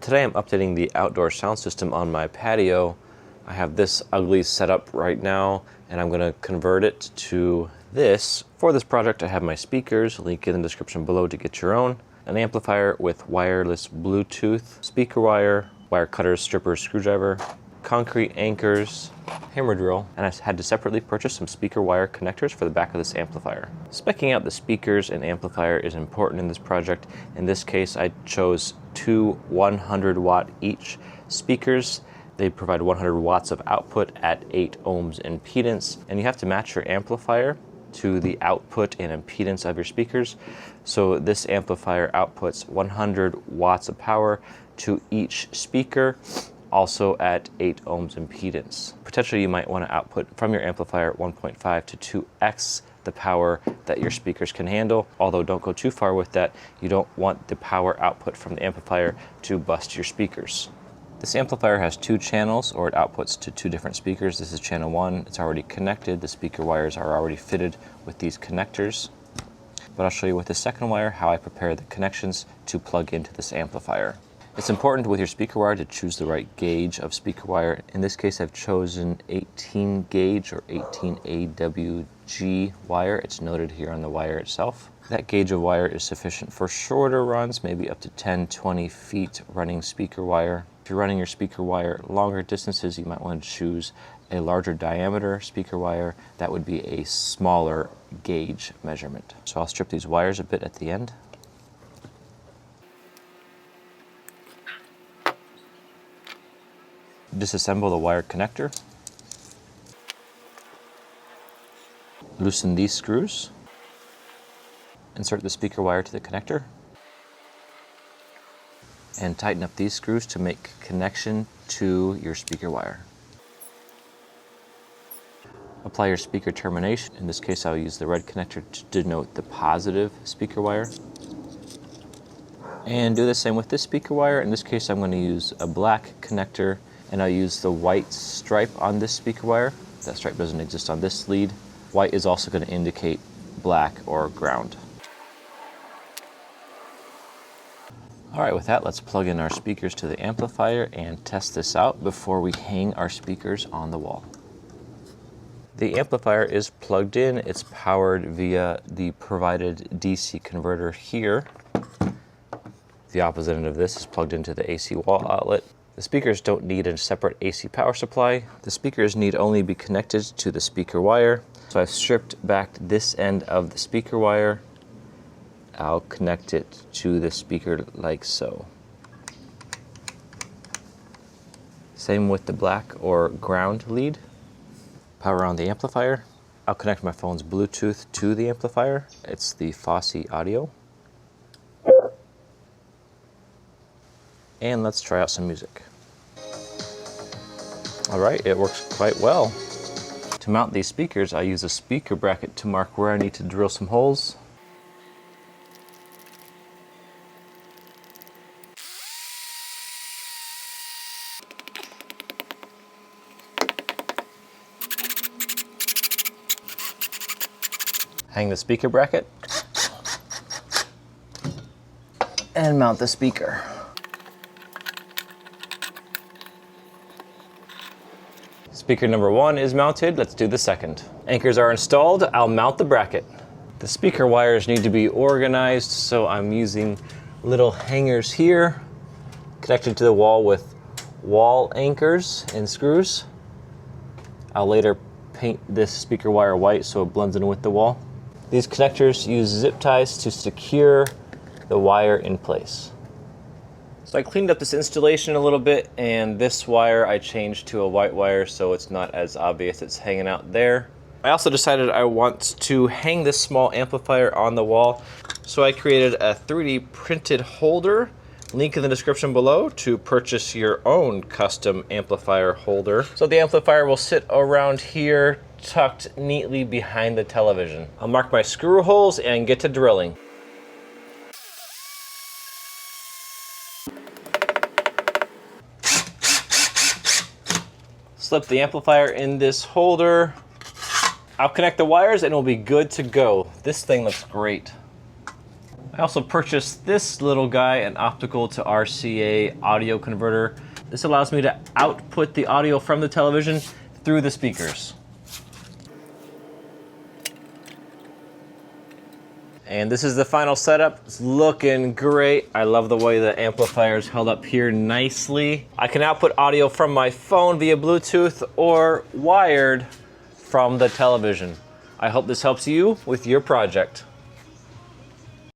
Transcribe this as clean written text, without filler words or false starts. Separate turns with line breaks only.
Today I'm updating the outdoor sound system on my patio. I have this ugly setup right now and I'm going to convert it to this. For this project I have my speakers, link in the description below to get your own, an amplifier with wireless Bluetooth, speaker wire cutters, strippers, screwdriver, concrete anchors, hammer drill, and I had to separately purchase some speaker wire connectors for the back of this amplifier. Speccing out the speakers and amplifier is important in this project. In this case, I chose two 100 watt each speakers. They provide 100 watts of output at 8 ohms impedance, and you have to match your amplifier to the output and impedance of your speakers. So this amplifier outputs 100 watts of power to each speaker, also at 8 ohms impedance. Potentially you might want to output from your amplifier 1.5 to 2x the power that your speakers can handle, although don't go too far with that. You don't want the power output from the amplifier to bust your speakers. This amplifier has 2 channels, or it outputs to 2 different speakers. This is channel 1, it's already connected. The speaker wires are already fitted with these connectors. But I'll show you with the second wire how I prepare the connections to plug into this amplifier. It's important with your speaker wire to choose the right gauge of speaker wire. In this case, I've chosen 18 gauge or 18 AWG wire. It's noted here on the wire itself. That gauge of wire is sufficient for shorter runs, maybe up to 10-20 feet running speaker wire. If you're running your speaker wire longer distances, you might want to choose a larger diameter speaker wire. That would be a smaller gauge measurement. So I'll strip these wires a bit at the end. Disassemble the wire connector. Loosen these screws. Insert the speaker wire to the connector. And tighten up these screws to make connection to your speaker wire. Apply your speaker termination. In this case, I'll use the red connector to denote the positive speaker wire. And do the same with this speaker wire. In this case, I'm going to use a black connector, and I'll use the white stripe on this speaker wire. That stripe doesn't exist on this lead. White is also going to indicate black or ground. All right, with that, let's plug in our speakers to the amplifier and test this out before we hang our speakers on the wall. The amplifier is plugged in. It's powered via the provided DC converter here. The opposite end of this is plugged into the AC wall outlet. The speakers don't need a separate AC power supply. The speakers need only be connected to the speaker wire. So I've stripped back this end of the speaker wire. I'll connect it to the speaker like so. Same with the black or ground lead. Power on the amplifier. I'll connect my phone's Bluetooth to the amplifier. It's the Fosi audio. And let's try out some music. All right, it works quite well. To mount these speakers, I use a speaker bracket to mark where I need to drill some holes. Hang the speaker bracket and mount the speaker. Speaker number 1 is mounted. Let's do the second. Anchors are installed. I'll mount the bracket. The speaker wires need to be organized, so I'm using little hangers here connected to the wall with wall anchors and screws. I'll later paint this speaker wire white so it blends in with the wall. These connectors use zip ties to secure the wire in place. So I cleaned up this installation a little bit, and this wire I changed to a white wire so it's not as obvious it's hanging out there. I also decided I want to hang this small amplifier on the wall, so I created a 3D printed holder. Link in the description below to purchase your own custom amplifier holder. So the amplifier will sit around here, tucked neatly behind the television. I'll mark my screw holes and get to drilling. Slip the amplifier in this holder. I'll connect the wires and it'll be good to go. This thing looks great. I also purchased this little guy, an optical to RCA audio converter. This allows me to output the audio from the television through the speakers. And this is the final setup. It's looking great. I love the way the amplifier is held up here nicely. I can output audio from my phone via Bluetooth or wired from the television. I hope this helps you with your project.